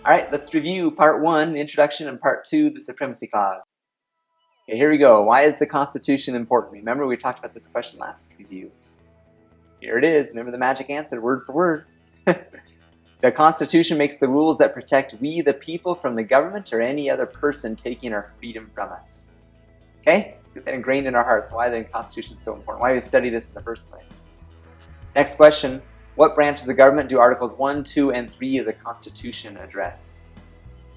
Alright, let's review part 1, the introduction, and part 2, the supremacy clause. Okay, here we go. Why is the Constitution important? Remember we talked about this question last review. Here it is. Remember the magic answer, word for word. The Constitution makes the rules that protect we the people from the government or any other person taking our freedom from us. Okay? Let's get that ingrained in our hearts. Why the Constitution is so important. Why we study this in the first place. Next question. What branches of government do Articles 1, 2, and 3 of the Constitution address?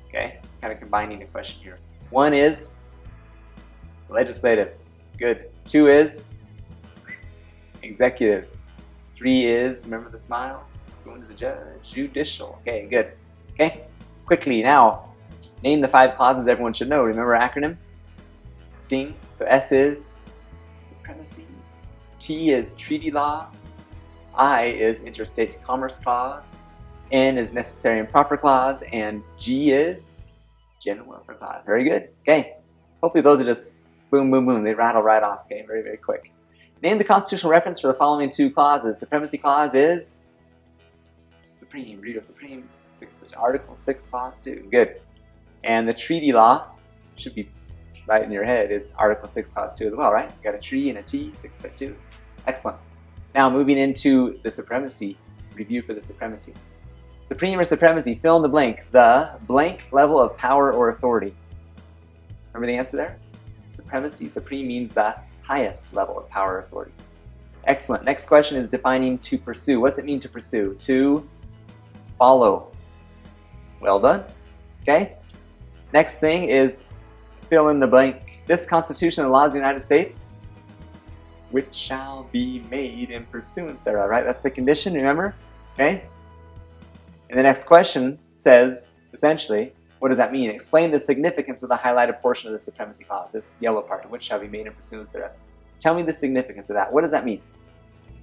Okay, kind of combining the question here. 1 is legislative. Good. 2 is executive. 3 is, remember the smiles? Going to the judge. Judicial. Okay, good. Okay, quickly now, name the 5 clauses everyone should know. Remember our acronym? STING. So S is supremacy. T is treaty law. I is interstate commerce clause. N is necessary and proper clause. And G is general welfare clause. Very good. Okay. Hopefully those are just boom, boom, boom. They rattle right off. Okay, very, very quick. Name the constitutional reference for the following 2 clauses. Supremacy clause is supreme. Regal supreme. Article 6 clause 2. Good. And the treaty law should be right in your head. It's Article 6 clause 2 as well, right? You got a tree and a T, 6'2". Excellent. Now moving into the supremacy, review for the supremacy. Supreme or supremacy, fill in the blank level of power or authority. Remember the answer there? Supremacy, supreme means the highest level of power or authority. Excellent. Next question is defining to pursue. What's it mean to pursue? To follow. Well done. Okay. Next thing is fill in the blank. This Constitution and laws of the United States which shall be made in pursuance thereof, right? That's the condition, remember? Okay? And the next question says, essentially, what does that mean? Explain the significance of the highlighted portion of the supremacy clause, this yellow part, which shall be made in pursuance thereof. Tell me the significance of that. What does that mean?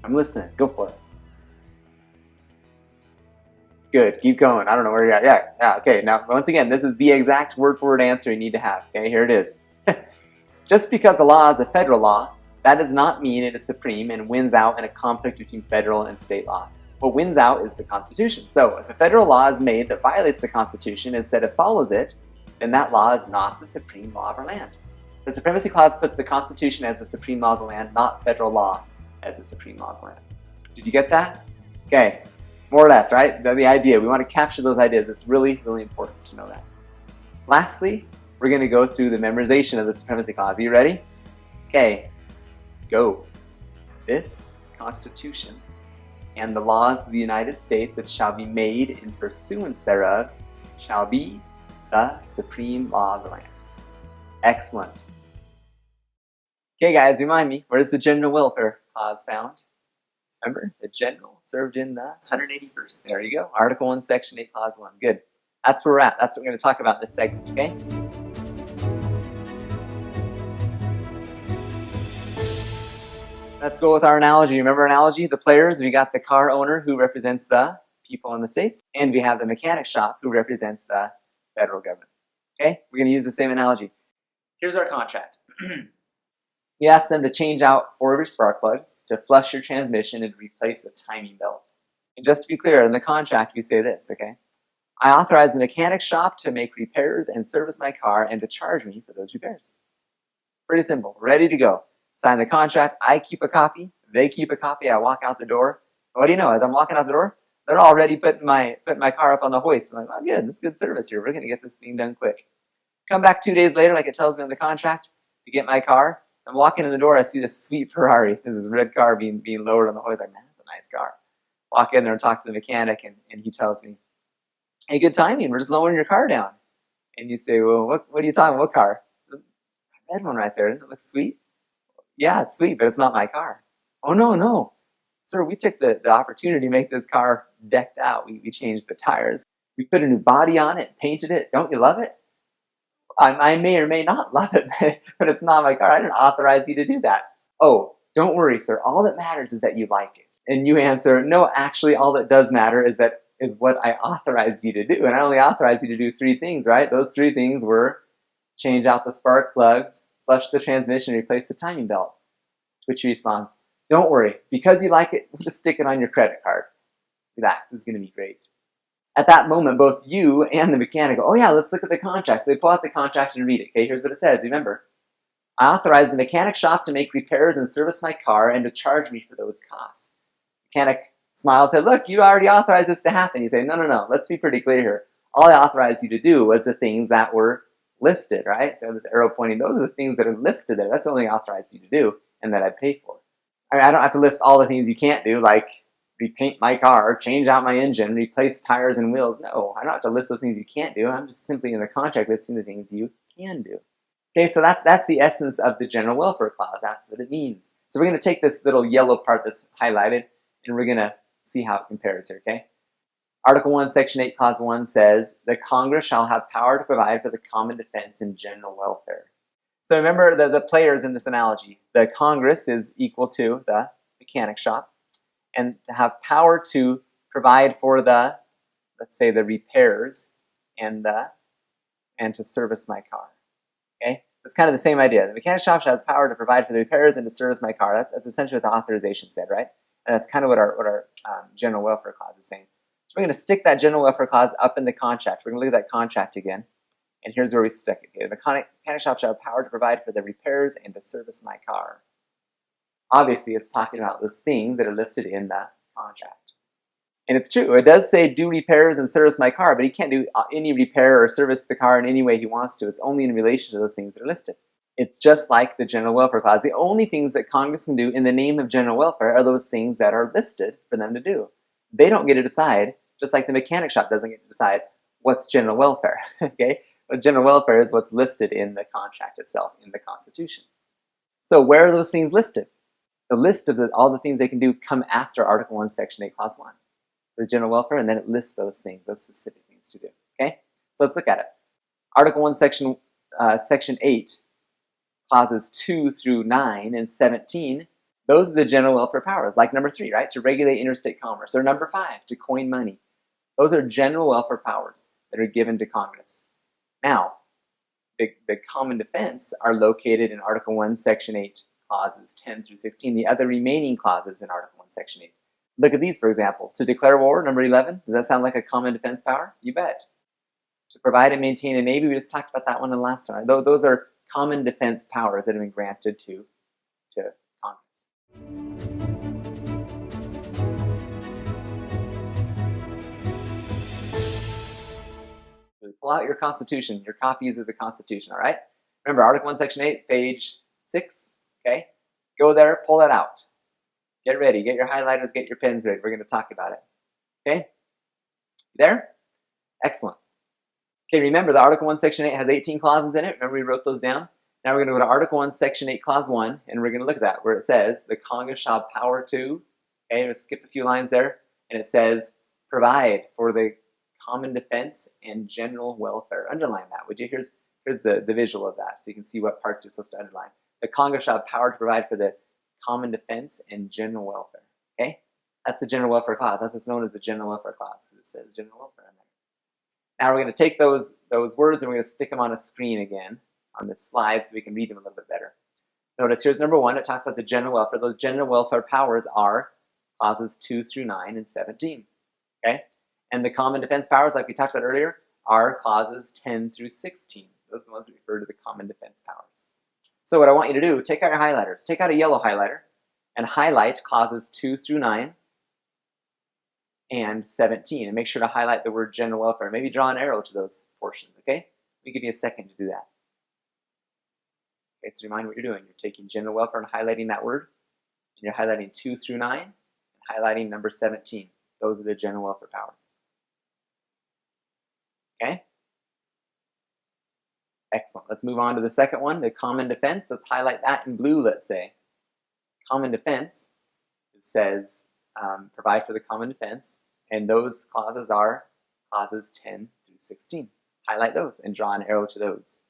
I'm listening. Go for it. Good. Keep going. I don't know where you're at. Yeah. Okay. Now, once again, this is the exact word-for-word answer you need to have. Okay, here it is. Just because a law is a federal law, that does not mean it is supreme and wins out in a conflict between federal and state law. What wins out is the Constitution. So if a federal law is made that violates the Constitution instead of follows it, then that law is not the supreme law of our land. The Supremacy Clause puts the Constitution as the supreme law of the land, not federal law as the supreme law of the land. Did you get that? Okay, more or less, right? The idea. We want to capture those ideas. It's really, really important to know that. Lastly, we're going to go through the memorization of the Supremacy Clause. Are you ready? Okay. Go. This Constitution and the laws of the United States that shall be made in pursuance thereof shall be the supreme law of the land. Excellent. Okay guys, remind me, where is the general welfare clause found? Remember, the general served in the 181st. There you go. Article 1, Section 8, Clause 1. Good. That's where we're at. That's what we're going to talk about in this segment, okay? Let's go with our analogy. Remember our analogy? The players, we got the car owner who represents the people in the states, and we have the mechanic shop who represents the federal government. Okay? We're going to use the same analogy. Here's our contract. You ask them to change out 4 of your spark plugs, to flush your transmission, and replace a timing belt. And just to be clear, in the contract we say this, okay? I authorize the mechanic shop to make repairs and service my car and to charge me for those repairs. Pretty simple. Ready to go. Sign the contract, I keep a copy, they keep a copy, I walk out the door. What do you know, as I'm walking out the door, they're already putting my car up on the hoist. I'm like, oh good, this is good service here, we're going to get this thing done quick. Come back 2 days later, like it tells me in the contract, to get my car. I'm walking in the door, I see this sweet Ferrari, this is a red car being lowered on the hoist. Like, man, that's a nice car. Walk in there and talk to the mechanic, and he tells me, hey, good timing, we're just lowering your car down. And you say, well, what are you talking about, what car? The red one right there, doesn't it look sweet? Yeah, it's sweet, but it's not my car. Oh, no. Sir, we took the opportunity to make this car decked out. We changed the tires. We put a new body on it, painted it. Don't you love it? I may or may not love it, but it's not my car. I didn't authorize you to do that. Oh, don't worry, sir. All that matters is that you like it. And you answer, no, actually, all that does matter is what I authorized you to do. And I only authorized you to do 3 things, right? Those 3 things were change out the spark plugs, flush the transmission, and replace the timing belt. To which he responds, don't worry, because you like it, we'll just stick it on your credit card. Relax, it's going to be great. At that moment, both you and the mechanic go, oh yeah, let's look at the contract. So they pull out the contract and read it. Okay, here's what it says. Remember, I authorize the mechanic shop to make repairs and service my car and to charge me for those costs. Mechanic smiles and said, look, you already authorized this to happen. You say, no, let's be pretty clear here. All I authorized you to do was the things that were listed, right? So this arrow pointing, those are the things that are listed there. That's the only thing I authorized you to do and that I pay for. I mean, I don't have to list all the things you can't do, like repaint my car, change out my engine, replace tires and wheels. No, I don't have to list those things you can't do. I'm just simply in the contract listing the things you can do. Okay, so that's the essence of the general welfare clause. That's what it means. So we're going to take this little yellow part that's highlighted, and we're going to see how it compares here, okay? Article 1, Section 8, Clause 1 says, the Congress shall have power to provide for the common defense and general welfare. So remember the players in this analogy. The Congress is equal to the mechanic shop, and to have power to provide for the, let's say, the repairs and to service my car. Okay, it's kind of the same idea. The mechanic shop has power to provide for the repairs and to service my car. That's essentially what the authorization said, right? And that's kind of what our general welfare clause is saying. So we're going to stick that general welfare clause up in the contract. We're going to look at that contract again. And here's where we stick it. Okay? The mechanic shop shall have power to provide for the repairs and to service my car. Obviously, it's talking about those things that are listed in the contract. And it's true. It does say do repairs and service my car, but he can't do any repair or service the car in any way he wants to. It's only in relation to those things that are listed. It's just like the general welfare clause. The only things that Congress can do in the name of general welfare are those things that are listed for them to do. They don't get to decide, just like the mechanic shop doesn't get to decide what's general welfare. Okay? But general welfare is what's listed in the contract itself, in the Constitution. So where are those things listed? The list of all the things they can do come after Article 1, Section 8, Clause 1. So it's general welfare, and then it lists those things, those specific things to do. Okay? So let's look at it. Article 1, Section 8, Clauses 2 through 9 and 17, those are the general welfare powers, like number 3, right? To regulate interstate commerce. Or number 5, to coin money. Those are general welfare powers that are given to Congress. Now, the common defense are located in Article 1, Section 8, Clauses 10 through 16, the other remaining clauses in Article 1, Section 8. Look at these, for example. To declare war, number 11, does that sound like a common defense power? You bet. To provide and maintain a navy, we just talked about that one in the last time. Those are common defense powers that have been granted to Congress. Pull out your Constitution, your copies of the Constitution, all right? Remember, Article 1, Section 8, page 6, okay? Go there, pull that out. Get ready, get your highlighters, get your pens ready. We're going to talk about it, okay? There? Excellent. Okay, remember, the Article 1, Section 8 has 18 clauses in it. Remember we wrote those down? Now we're going to go to Article 1, Section 8, Clause 1, and we're going to look at that, where it says, the Congress shall have power to, okay, we'll skip a few lines there, and it says, provide for the common defense and general welfare. Underline that, would you? Here's the visual of that, so you can see what parts you're supposed to underline. The Congress shall have power to provide for the common defense and general welfare, okay? That's the general welfare clause. That's what's known as the general welfare clause, because it says general welfare in there. Now we're going to take those words and we're going to stick them on a screen again, on this slide, so we can read them a little bit better. Notice here's number 1. It talks about the general welfare. Those general welfare powers are clauses 2 through 9 and 17. Okay? And the common defense powers, like we talked about earlier, are clauses 10 through 16. Those are the ones that refer to the common defense powers. So what I want you to do, take out your highlighters. Take out a yellow highlighter and highlight clauses 2 through 9 and 17. And make sure to highlight the word general welfare. Maybe draw an arrow to those portions, okay? Let me give you a second to do that. Okay, so remind what you're doing. You're taking general welfare and highlighting that word. And you're highlighting 2 through 9 and highlighting number 17. Those are the general welfare powers. Okay? Excellent. Let's move on to the second one, the common defense. Let's highlight that in blue, let's say. Common defense says provide for the common defense, and those clauses are clauses 10 through 16. Highlight those and draw an arrow to those.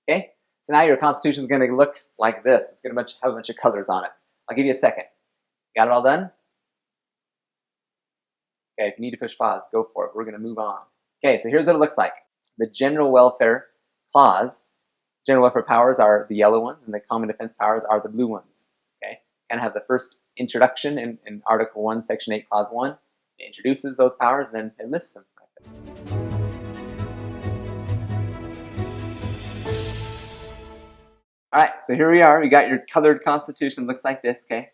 Okay? So now your Constitution is going to look like this. It's going to have a bunch of colors on it. I'll give you a second. Got it all done? Okay, if you need to push pause, go for it. We're going to move on. Okay, so here's what it looks like. The general welfare clause, general welfare powers are the yellow ones, and the common defense powers are the blue ones. Okay, kind of have the first introduction in Article 1, Section 8, Clause 1. It introduces those powers, and then it lists them right there. All right, so here we are. We got your colored Constitution. Looks like this, okay?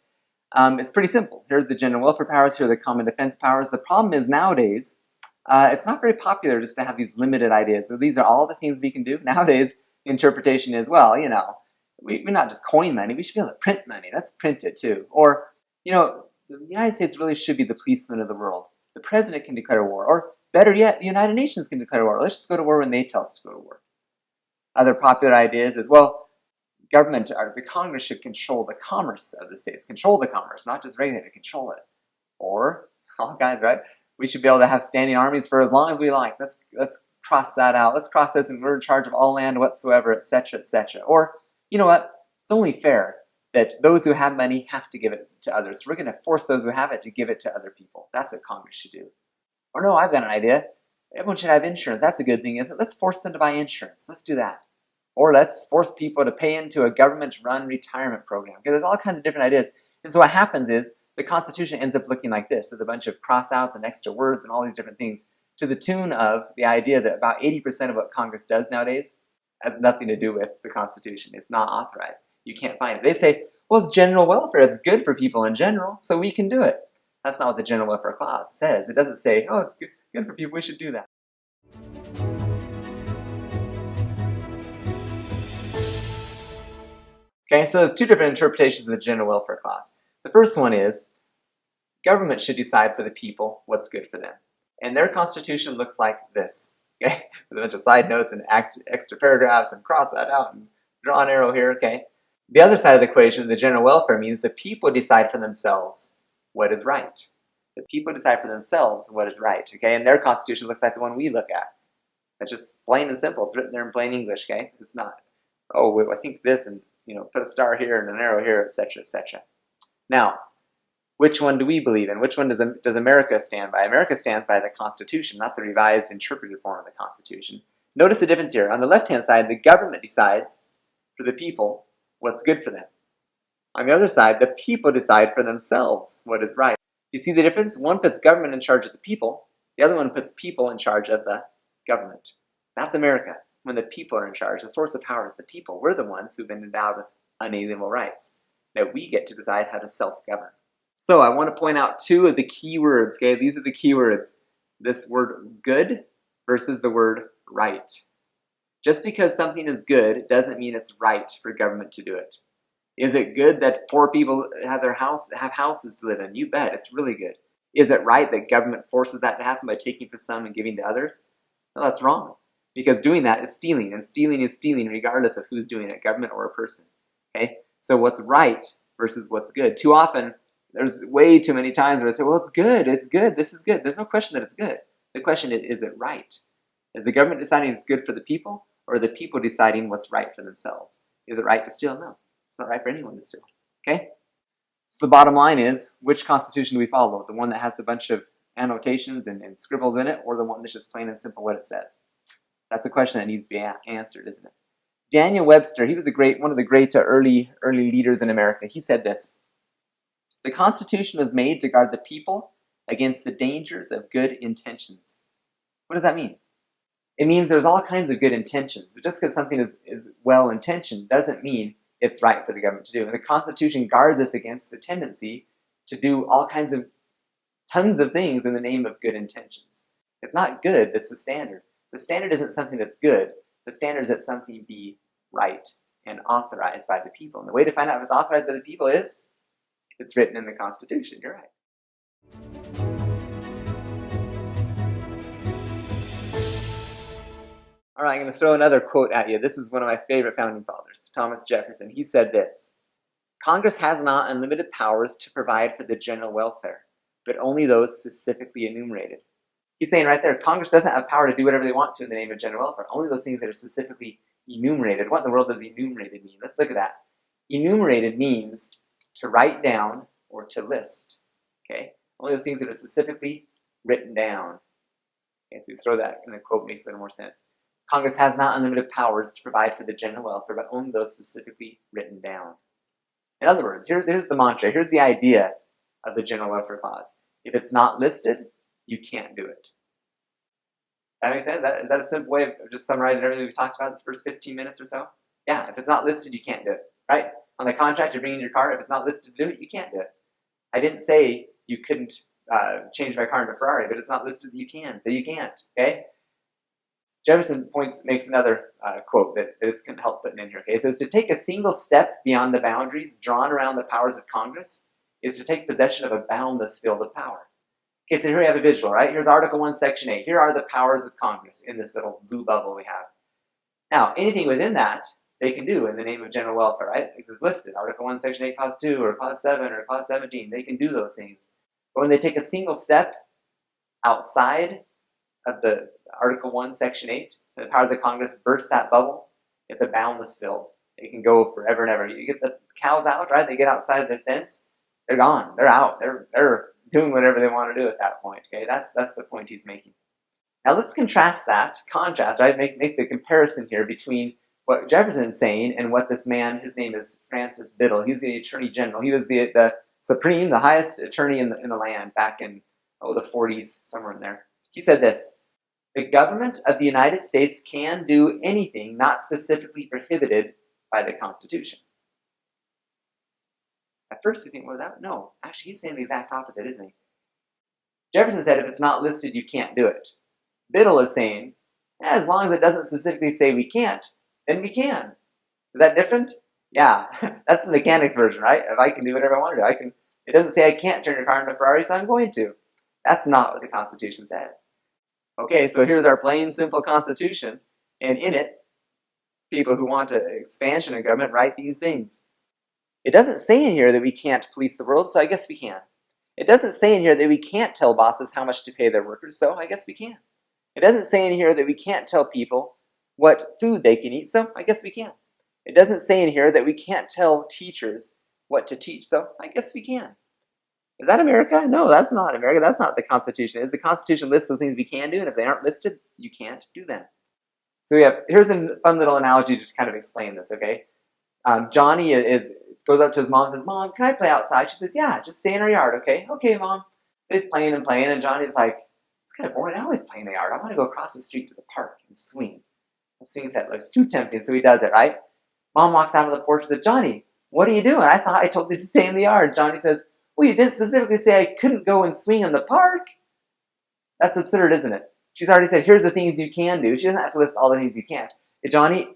It's pretty simple. Here are the general welfare powers. Here are the common defense powers. The problem is nowadays, it's not very popular just to have these limited ideas. So these are all the things we can do. Nowadays, the interpretation is, well, we not just coin money. We should be able to print money. Let's print it too. Or, the United States really should be the policeman of the world. The president can declare war. Or better yet, the United Nations can declare war. Let's just go to war when they tell us to go to war. Other popular ideas is, well, government or the Congress should control the commerce of the states. Control the commerce, not just regulate it, control it. Or, all kinds, right? We should be able to have standing armies for as long as we like. Let's cross that out. Let's cross this and we're in charge of all land whatsoever, etc., etc. Or, you know what? It's only fair that those who have money have to give it to others. So we're going to force those who have it to give it to other people. That's what Congress should do. Or no, I've got an idea. Everyone should have insurance. That's a good thing, isn't it? Let's force them to buy insurance. Let's do that. Or let's force people to pay into a government-run retirement program. Okay, there's all kinds of different ideas. And so what happens is the Constitution ends up looking like this, with a bunch of cross-outs and extra words and all these different things, to the tune of the idea that about 80% of what Congress does nowadays has nothing to do with the Constitution. It's not authorized. You can't find it. They say, well, it's general welfare. It's good for people in general, so we can do it. That's not what the general welfare clause says. It doesn't say, oh, it's good for people. We should do that. Okay, so there's two different interpretations of the general welfare clause. The first one is, government should decide for the people what's good for them. And their constitution looks like this, okay? With a bunch of side notes and extra paragraphs and cross that out and draw an arrow here, okay? The other side of the equation, the general welfare, means the people decide for themselves what is right. The people decide for themselves what is right, okay? And their constitution looks like the one we look at. It's just plain and simple. It's written there in plain English, okay? It's not, oh, I think this and put a star here and an arrow here, etc., etc. Now, which one do we believe in? Which one does America stand by? America stands by the Constitution, not the revised, interpreted form of the Constitution. Notice the difference here. On the left-hand side, the government decides for the people what's good for them. On the other side, the people decide for themselves what is right. Do you see the difference? One puts government in charge of the people. The other one puts people in charge of the government. That's America. When the people are in charge, the source of power is the people. We're the ones who've been endowed with unalienable rights. Now we get to decide how to self-govern. So I want to point out two of the key words, okay? These are the key words. This word good versus the word right. Just because something is good doesn't mean it's right for government to do it. Is it good that poor people have houses to live in? You bet, it's really good. Is it right that government forces that to happen by taking from some and giving to others? No, that's wrong. Because doing that is stealing, and stealing is stealing regardless of who's doing it, government or a person. Okay? So what's right versus what's good? Too often, there's way too many times where I say, well, it's good, this is good. There's no question that it's good. The question is it right? Is the government deciding it's good for the people, or are the people deciding what's right for themselves? Is it right to steal? No. It's not right for anyone to steal. Okay? So the bottom line is, which constitution do we follow? The one that has a bunch of annotations and scribbles in it, or the one that's just plain and simple what it says? That's a question that needs to be answered, isn't it? Daniel Webster, he was one of the great early leaders in America. He said this: the Constitution was made to guard the people against the dangers of good intentions. What does that mean? It means there's all kinds of good intentions. But just because something is well-intentioned doesn't mean it's right for the government to do. And the Constitution guards us against the tendency to do all kinds of tons of things in the name of good intentions. It's not good that's the standard. The standard isn't something that's good. The standard is that something be right and authorized by the people. And the way to find out if it's authorized by the people is if it's written in the Constitution. You're right. All right, I'm going to throw another quote at you. This is one of my favorite founding fathers, Thomas Jefferson. He said this: Congress has not unlimited powers to provide for the general welfare, but only those specifically enumerated. He's saying right there, Congress doesn't have power to do whatever they want to in the name of general welfare. Only those things that are specifically enumerated. What in the world does enumerated mean? Let's look at that. Enumerated means to write down or to list. Okay? Only those things that are specifically written down. Okay, so you throw that in the quote, makes a little more sense. Congress has not unlimited powers to provide for the general welfare, but only those specifically written down. In other words, here's the mantra. Here's the idea of the general welfare clause. If it's not listed, you can't do it. That makes sense? Is that a simple way of just summarizing everything we've talked about this first 15 minutes or so? Yeah, if it's not listed, you can't do it, right? On the contract, you're bringing your car. If it's not listed to do it, you can't do it. I didn't say you couldn't change my car into a Ferrari, but it's not listed that you can, so you can't, okay? Jefferson makes another quote that is going to help putting in here, okay? It says, to take a single step beyond the boundaries drawn around the powers of Congress is to take possession of a boundless field of power. Okay, so here we have a visual, right? Here's Article 1, Section 8. Here are the powers of Congress in this little blue bubble we have. Now, anything within that, they can do in the name of general welfare, right? It's listed, Article 1, Section 8, Clause 2, or Clause 7, or Clause 17. They can do those things. But when they take a single step outside of the Article 1, Section 8, the powers of Congress burst that bubble, it's a boundless field. It can go forever and ever. You get the cows out, right? They get outside the fence, they're gone. They're out. They're doing whatever they want to do at that point, okay? That's the point he's making. Now let's contrast, right? Make the comparison here between what Jefferson's saying and what this man, his name is Francis Biddle. He's the Attorney General. He was the supreme, the highest attorney in the land back in the 40s, somewhere in there. He said this: the government of the United States can do anything not specifically prohibited by the Constitution. At first you think, well, no. Actually, he's saying the exact opposite, isn't he? Jefferson said if it's not listed, you can't do it. Biddle is saying, as long as it doesn't specifically say we can't, then we can. Is that different? Yeah, that's the mechanics version, right? If I can do whatever I want to do, I can. It doesn't say I can't turn your car into a Ferrari, so I'm going to. That's not what the Constitution says. Okay, so here's our plain, simple Constitution, and in it, people who want an expansion of government write these things. It doesn't say in here that we can't police the world, so I guess we can. It doesn't say in here that we can't tell bosses how much to pay their workers, so I guess we can. It doesn't say in here that we can't tell people what food they can eat, so I guess we can. It doesn't say in here that we can't tell teachers what to teach, so I guess we can. Is that America? No, that's not America. That's not what the Constitution is. The Constitution lists those things we can do, and if they aren't listed, you can't do them. So here's a fun little analogy to kind of explain this, okay? Johnny goes up to his mom and says, Mom, can I play outside? She says, yeah, just stay in our yard, okay? Okay, Mom. So he's playing and playing, and Johnny's like, it's kind of boring. I always play in the yard. I want to go across the street to the park and swing. The swing set looks too tempting, so he does it, right? Mom walks out of the porch and says, Johnny, what are you doing? I thought I told you to stay in the yard. Johnny says, well, you didn't specifically say I couldn't go and swing in the park. That's absurd, isn't it? She's already said, here's the things you can do. She doesn't have to list all the things you can't. Hey, Johnny,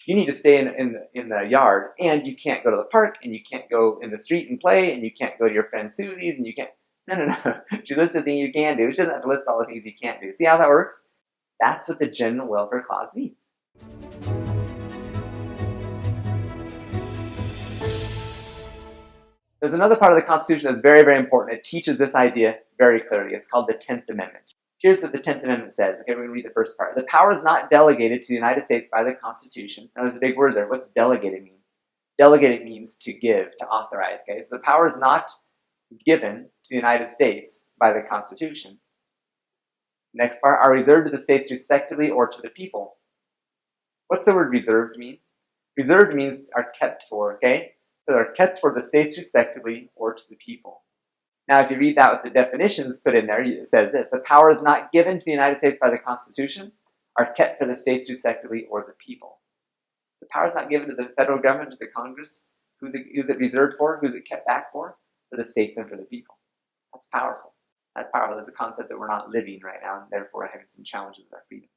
you need to stay in the yard, and you can't go to the park, and you can't go in the street and play, and you can't go to your friend Susie's, and you can't. No. She listed the thing you can do. She doesn't have to list all the things you can't do. See how that works? That's what the General Welfare Clause means. There's another part of the Constitution that's very, very important. It teaches this idea very clearly. It's called the 10th Amendment. Here's what the 10th Amendment says. Okay, we're going to read the first part. The power is not delegated to the United States by the Constitution. Now, there's a big word there. What's delegated mean? Delegated means to give, to authorize. Okay, so the power is not given to the United States by the Constitution. Next part, are reserved to the states respectively or to the people. What's the word reserved mean? Reserved means are kept for, okay? So they're kept for the states respectively or to the people. Now, if you read that with the definitions put in there, it says this: the power is not given to the United States by the Constitution, are kept for the states respectively or the people. The power is not given to the federal government, to the Congress. Who's it reserved for? Who's it kept back for? For the states and for the people. That's powerful. That's powerful. That's a concept that we're not living right now, and therefore having some challenges with our freedom.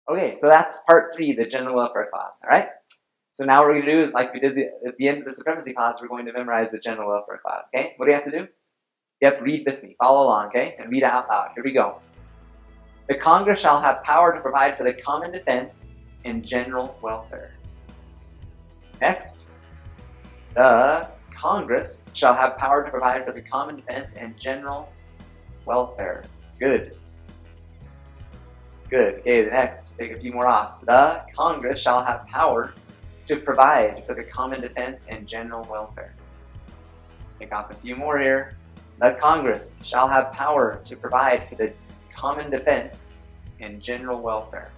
Okay, so that's part 3, the General Welfare Clause, all right? So now what we're going to do, like we did at the end of the Supremacy Clause, we're going to memorize the General Welfare Clause, okay? What do you have to do? Yep, read with me. Follow along, okay? And read it out loud. Here we go. The Congress shall have power to provide for the common defense and general welfare. Next. The Congress shall have power to provide for the common defense and general welfare. Good. Good. Okay, the next. Take a few more off. The Congress shall have power to provide for the common defense and general welfare. Take off a few more here. The Congress shall have power to provide for the common defense and general welfare.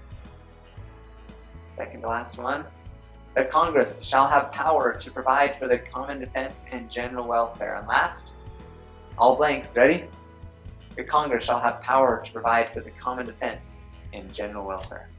Second to last one. The Congress shall have power to provide for the common defense and general welfare. And last, All blanks, ready? The Congress shall have power to provide for the common defense and general welfare.